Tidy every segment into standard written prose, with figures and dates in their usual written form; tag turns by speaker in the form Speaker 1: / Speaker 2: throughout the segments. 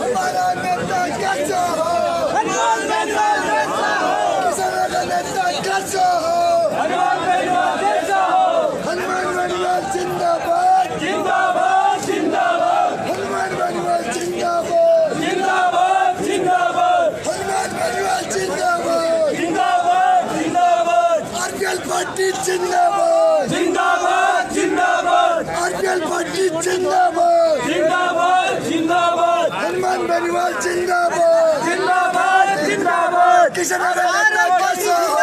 Speaker 1: हमारा नेता कैसा हो, किसानों का नेता कैसा हो, हनुमान बनिवाल जिंदाबाद जिंदाबाद जिंदाबाद, हनुमान बनिवाल जिंदाबाद जिंदाबाद जिंदाबाद, हनुमान बनिवाल जिंदाबाद जिंदाबाद जिंदाबाद, आरपीएल पार्टी जिंदाबाद जिंदाबाद जिंदाबाद, आरपीएल पार्टी जिंदाबाद जिंदाबाद जिंदाबाद, हनुमान बनिवाल जिंदाबाद जिंदाबाद जिंदाबाद, किसानों का नेता कैसा हो,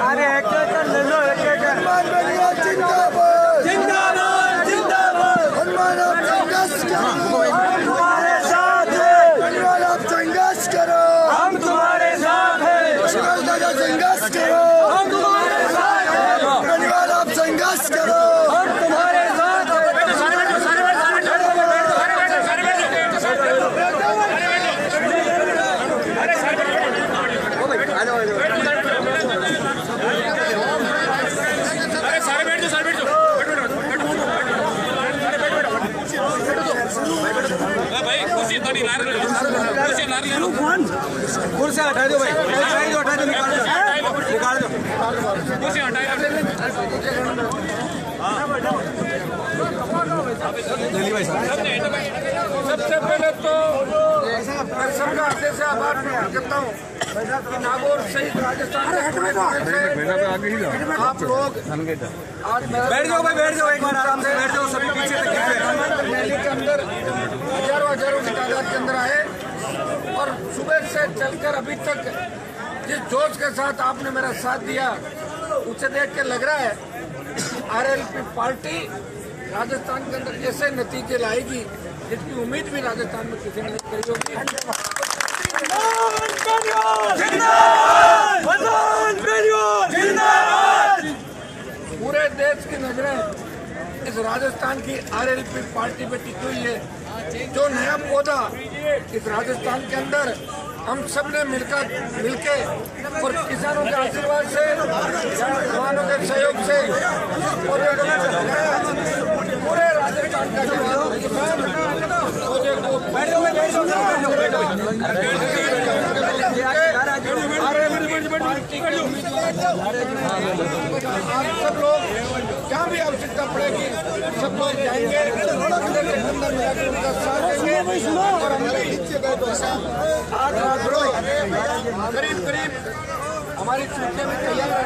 Speaker 2: अरे एक ले लो,
Speaker 1: हनुमान बनिवाल जिंदाबाद जिंदाबाद जिंदाबाद, हनुमान आप संघर्ष करो,
Speaker 2: तुम्हारे साथ है,
Speaker 1: बनिवाल आप संघर्ष करो,
Speaker 2: हम तुम्हारे साथ हैं,
Speaker 1: दुश्मन का संघर्ष करो,
Speaker 2: हम तुम्हारे साथ हैं,
Speaker 1: बनिवाल आप संघर्ष करो,
Speaker 2: हम तुम्हारे साथ हैं। कुर्सी हटा दो भाई, हटा दो, निकाल दो, कुर्सी हटा दिल्ली भाई साहब।
Speaker 3: सबसे पहले तो मैं सबका हृदय से आभार प्रकट करता हूँ कि नागौर सहित राजस्थान के आप लोग आज
Speaker 2: बैठ जाओ भाई, बैठ जाओ, एक बार आराम से बैठ जाओ, सभी पीछे तक
Speaker 3: रैली के अंदर हजारों की तादाद के अंदर आए और सुबह से चलकर अभी तक जिस जोश के साथ आपने मेरा साथ दिया उसे देख के लग रहा है आरएलपी पार्टी राजस्थान के अंदर ऐसे नतीजे लाएगी जिसकी उम्मीद भी राजस्थान में किसी ने नहीं करी होगी। पूरे देश की नजरें इस राजस्थान की आरएलपी पार्टी पे टिकी हुई है। जो नया पौधा इस राजस्थान के अंदर हम सब ने मिलके और किसानों के आशीर्वाद से, जवानों के सहयोग से पूरे राजस्थान का आप सब लोग जहाँ भी आवश्यकता पड़ेगी सब लोग जाएंगे, उनका साथ देंगे और करीब हमारी सूची में तैयार है।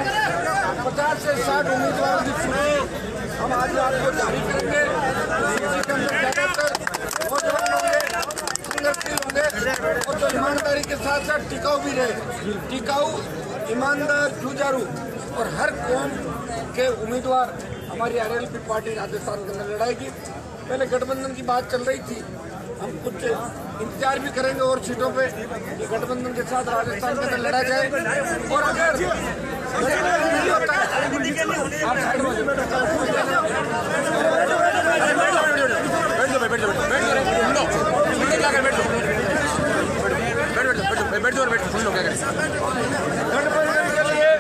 Speaker 3: 50 से 60 उम्मीदवारों की सूची हम आज आपको जारी करेंगे। ज्यादातर नौजवान होंगे, संघर्षशील होंगे और जो ईमानदारी के साथ साथ टिकाऊ भी रहे, टिकाऊ, ईमानदार, जुझारू और हर कौम के उम्मीदवार हमारी आरएलपी पार्टी राजस्थान के अंदर लड़ाएगी। पहले गठबंधन की बात चल रही थी, हम कुछ इंतजार भी करेंगे और सीटों पे कि गठबंधन के साथ राजस्थान के अंदर लड़ा जाए। और अगर नहीं होता है आप गठबंधन के लिए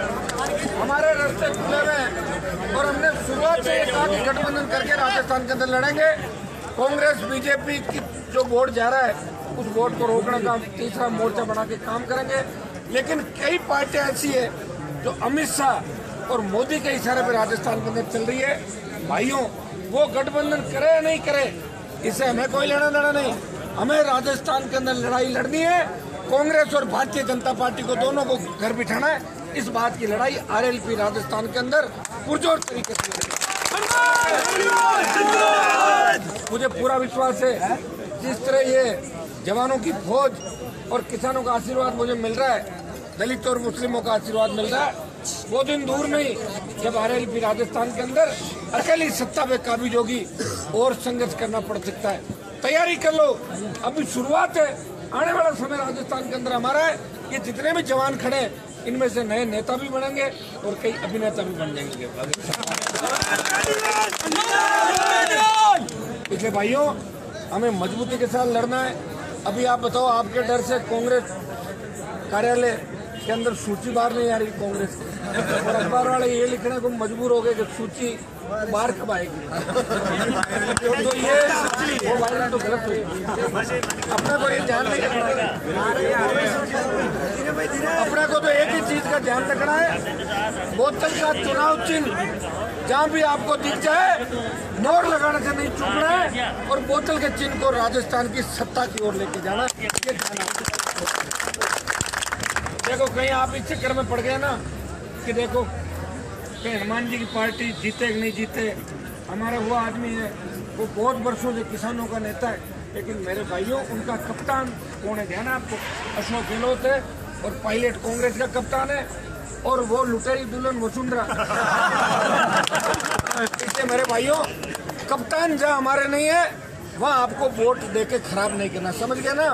Speaker 3: हमारे रास्ते खुले हुए हैं और हमने शुरुआत से ये कहा कि गठबंधन करके राजस्थान के अंदर लड़ेंगे। कांग्रेस बीजेपी की जो वोट जा रहा है उस वोट को रोकने का तीसरा मोर्चा बना के काम करेंगे। लेकिन कई पार्टियां ऐसी है जो अमित शाह और मोदी के इशारे पर राजस्थान के अंदर चल रही है। भाइयों, वो गठबंधन करे या नहीं करे इससे हमें कोई लेना देना नहीं। हमें राजस्थान के अंदर लड़ाई लड़नी है। कांग्रेस और भारतीय जनता पार्टी को दोनों को घर बिठाना है। इस बात की लड़ाई आरएलपी राजस्थान के अंदर पुरजोर तरीके से लड़ेगी। मुझे पूरा विश्वास है जिस तरह ये जवानों की फौज और किसानों का आशीर्वाद मुझे मिल रहा है, दलित और मुस्लिमों का आशीर्वाद मिल रहा है, वो दिन दूर नहीं जब आरएलपी राजस्थान के अंदर अकेली सत्ता पे काबिज होगी और संघर्ष करना पड़ सकता है। तैयारी कर लो, अभी शुरुआत है। आने वाला समय राजस्थान के अंदर हमारा है। ये जितने भी जवान खड़े इनमें से नए नेता भी बनेंगे और कई अभिनेता भी बन जाएंगे। इसलिए भाइयों, हमें मजबूती के साथ लड़ना है। अभी आप बताओ, आपके डर से कांग्रेस कार्यालय के अंदर सूची बाहर नहीं आ रही कांग्रेस की, और अखबार वाले ये लिखने को मजबूर हो गए कि सूची बाहर कब आएगी। तो ये वो वायरल तो गलत हुई। अपने को ये ध्यान नहीं रखना है, अपने को तो एक ही चीज का ध्यान रखना है, बोतल का चुनाव चिन्ह जहाँ भी आपको दिख जाए नोट लगाने से नहीं चूकना है, और बोतल के चिन्ह को राजस्थान की सत्ता की ओर लेके जाना। ये ध्यान देखो, कहीं आप इस चक्कर में पड़ गए ना कि देखो कि हनुमान जी की पार्टी जीते कि नहीं जीते। हमारा वो आदमी है, वो बहुत वर्षों से किसानों का नेता है, लेकिन मेरे भाइयों, उनका कप्तान कौन है ध्यान है आपको? अशोक गहलोत है, और पायलट कांग्रेस का कप्तान है, और वो लुटेरी दुल्हन वसुंधरा। इसलिए मेरे भाइयों, कप्तान जहाँ हमारे नहीं है वहाँ आपको वोट देके खराब नहीं करना, समझ गए ना?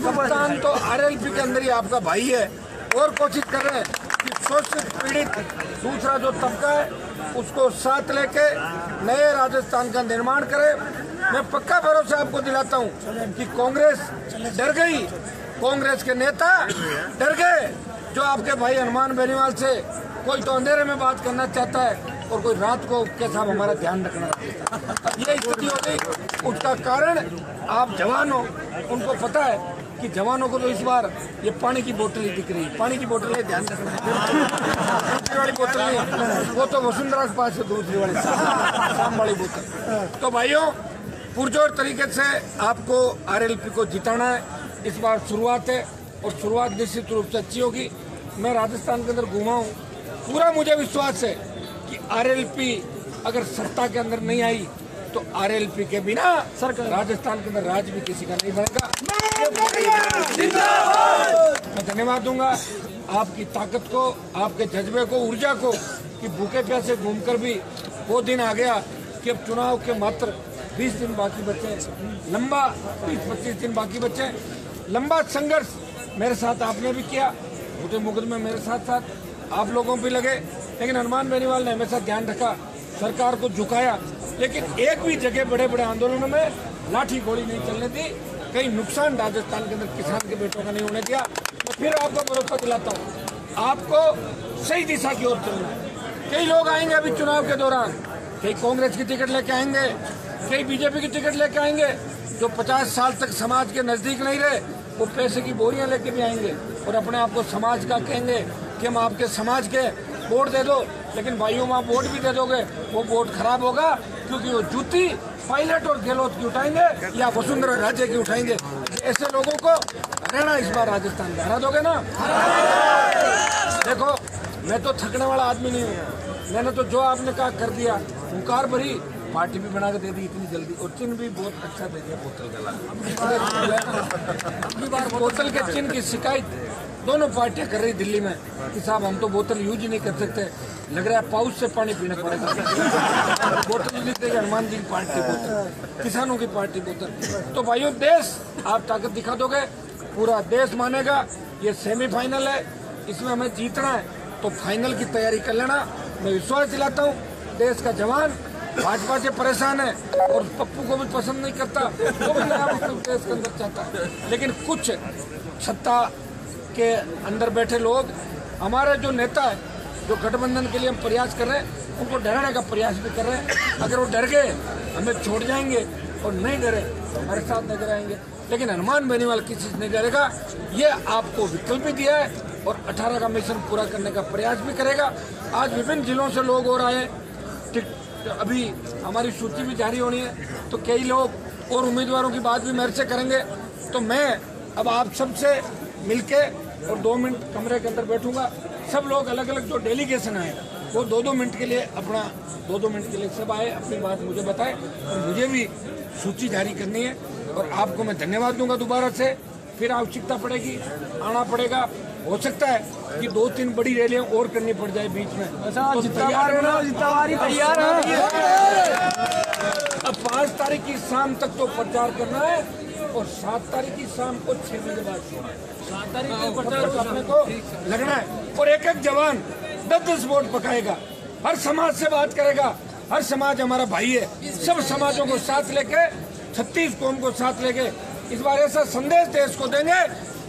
Speaker 3: कप्तान तो आरएलपी के अंदर ही आपका भाई है, और कोशिश कर रहे हैं कि शोषित पीड़ित दूसरा जो तबका है उसको साथ लेके नए राजस्थान का निर्माण करे। मैं पक्का भरोसा आपको दिलाता हूँ कि कांग्रेस डर गई, कांग्रेस के नेता डर गए। जो आपके भाई हनुमान बेनीवाल से कोई तो अंधेरे में बात करना चाहता है और कोई रात को के साथ हमारा ध्यान रखना चाहता है, ये स्थिति हो गई। उसका कारण आप जवान हो, उनको पता है कि जवानों को तो इस बार ये पानी की बोतल ही दिख रही है, पानी की बोतल है, ध्यान रखना है। दूसरी वाली बोतल नहीं, वो तो वसुंधरा के पास है, दूसरी वाली शाम वाली बोतल। तो भाइयों, पुरजोर तरीके से आपको आरएलपी को जिताना है। इस बार शुरुआत है, और शुरुआत निश्चित रूप से अच्छी होगी। मैं राजस्थान के अंदर घूमा हूँ, पूरा मुझे विश्वास है कि आरएलपी अगर सत्ता के अंदर नहीं आई तो आरएलपी के बिना राजस्थान के अंदर राज भी किसी का नहीं बनेगा। मैं धन्यवाद दूंगा आपकी ताकत को, आपके जज्बे को, ऊर्जा को, कि भूखे प्यासे घूमकर भी वो दिन आ गया कि अब चुनाव के मात्र 20 दिन बाकी बचे, लंबा 20-25 दिन बाकी बचे। लंबा संघर्ष मेरे साथ आपने भी किया, छोटे मुकदमे मेरे साथ आप लोगों भी लगे, लेकिन हनुमान बेनीवाल ने हमेशा ध्यान रखा, सरकार को झुकाया, लेकिन एक भी जगह बड़े बड़े आंदोलनों में लाठी गोली नहीं चलने दी, कहीं नुकसान राजस्थान के अंदर किसान के बेटों का नहीं होने दिया। मैं फिर आपको भरोसा दिलाता हूँ, आपको सही दिशा की ओर चलना है। कई लोग आएंगे अभी चुनाव के दौरान, कई कांग्रेस की टिकट लेके आएंगे, कई बीजेपी की टिकट लेके आएंगे, जो 50 साल तक समाज के नजदीक नहीं रहे वो पैसे की बोरियां लेके भी आएंगे और अपने आप को समाज का कहेंगे कि हम आपके समाज के वोट दे दो। लेकिन भाइयों, वहाँ वोट भी दे दोगे, वो वोट खराब होगा, क्योंकि वो जूती पायलट और गहलोत की उठाएंगे या वसुंधरा राजे की उठाएंगे। ऐसे लोगों को हरियाणा इस बार राजस्थान में हरा दोगे ना? देखो, मैं तो थकने वाला आदमी नहीं हूँ, मैंने तो जो आपने कहा कर दिया, हुंकार भरी, पार्टी भी बना के दे दी इतनी जल्दी, और चिन्ह भी बहुत अच्छा दे दिया, बोतल का। अगली बार बोतल के चिन्ह की शिकायत दोनों पार्टियां कर रही दिल्ली में कि साहब हम तो बोतल यूज ही नहीं कर सकते, लग रहा है पाउच से पानी पीना पड़ेगा। बोतल लिख देगी हनुमान जी की पार्टी बोतल, किसानों की पार्टी बोतल। तो भाइयों, देश आप ताकत दिखा दोगे, पूरा देश मानेगा। ये सेमीफाइनल है, इसमें हमें जीतना है, तो फाइनल की तैयारी कर लेना। मैं विश्वास दिलाता हूँ, देश का जवान भाजपा से परेशान है और पप्पू को भी पसंद नहीं करता, वो भी लगा देश के अंदर चाहता है, लेकिन कुछ सत्ता के अंदर बैठे लोग, हमारे जो नेता है, जो गठबंधन के लिए हम प्रयास कर रहे हैं, उनको डराने का प्रयास भी कर रहे हैं। अगर वो डर गए हमें छोड़ जाएंगे, और नहीं डरे हमारे साथ नजर आएंगे। लेकिन हनुमान बेनीवाल किसी से नहीं डरेगा, ये आपको विकल्प भी दिया है और 18 का मिशन पूरा करने का प्रयास भी करेगा। आज विभिन्न जिलों से लोग और आए, अभी हमारी सूची भी जारी होनी है, तो कई लोग और उम्मीदवारों की बात भी मेरे से करेंगे। तो मैं अब आप सबसे मिलके और 2 मिनट कमरे के अंदर बैठूंगा। सब लोग अलग अलग जो डेलीगेशन आए वो 2-2 मिनट के लिए अपना 2-2 मिनट के लिए सब आए, अपनी बात मुझे बताएं, और मुझे भी सूची जारी करनी है। और आपको मैं धन्यवाद दूंगा दोबारा से, फिर आवश्यकता पड़ेगी आना पड़ेगा, हो सकता है कि 2-3 बड़ी रैलियां और करनी पड़ जाए बीच में। तो तैयार है। अब 5 तारीख की शाम तक तो प्रचार करना है, और 7 तारीख की शाम को 6 बजे बाद 7 तारीख को अपने को लगना है। और एक एक जवान 10-10 वोट पकाएगा, हर समाज से बात करेगा, हर समाज हमारा भाई है, सब समाजों को साथ लेके 36 कौम को साथ लेके इस बार ऐसा संदेश देश को देंगे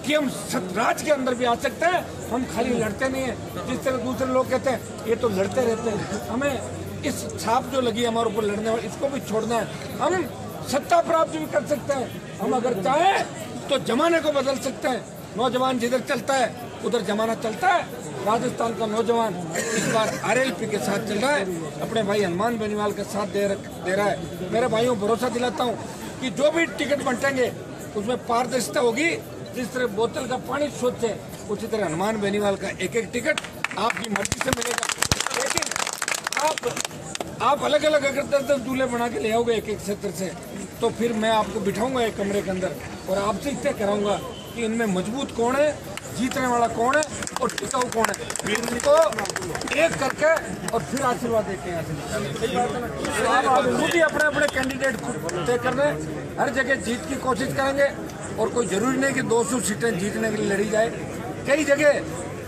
Speaker 3: कि हम राज के अंदर भी आ सकते हैं, हम खाली लड़ते नहीं है। जिस तरह दूसरे लोग कहते हैं ये तो लड़ते रहते हैं, हमें इस छाप जो लगी हमारे ऊपर लड़ने वाली इसको भी छोड़ना है। हम सत्ता प्राप्त भी कर सकते हैं, हम अगर चाहें तो जमाने को बदल सकते हैं। नौजवान जिधर चलता है उधर जमाना चलता है। राजस्थान का नौजवान इस बार आरएलपी के साथ चल रहा है, अपने भाई हनुमान बेनीवाल का साथ दे रहा है। मेरे भाइयों भरोसा दिलाता हूँ कि जो भी टिकट बंटेंगे उसमें पारदर्शिता होगी। जिस तरह बोतल का पानी सोचते हैं उसी तरह हनुमान बेनीवाल का एक एक टिकट आपकी मर्जी से मिलेगा। लेकिन आप अलग अलग अगर 10-10 दूल्हे बना के ले आओगे एक एक क्षेत्र से, तो फिर मैं आपको बिठाऊंगा एक कमरे के अंदर और आपसे तय कराऊंगा कि इनमें मजबूत कौन है, जीतने वाला कौन है और टिकाऊ कौन है। इनको एक करके और फिर आशीर्वाद देते हैं। आप खुद ही अपने अपने कैंडिडेट तय करने, हर जगह जीत की कोशिश करेंगे। और कोई जरूरी नहीं कि 200 सीटें जीतने के लिए लड़ी जाए। कई जगह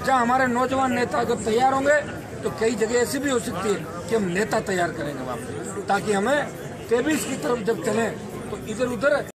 Speaker 3: जहाँ हमारे नौजवान नेता अगर तैयार होंगे तो कई जगह ऐसी भी हो सकती है कि हम नेता तैयार करेंगे वहाँ, ताकि हमें 23 की तरफ जब चलें तो इधर उधर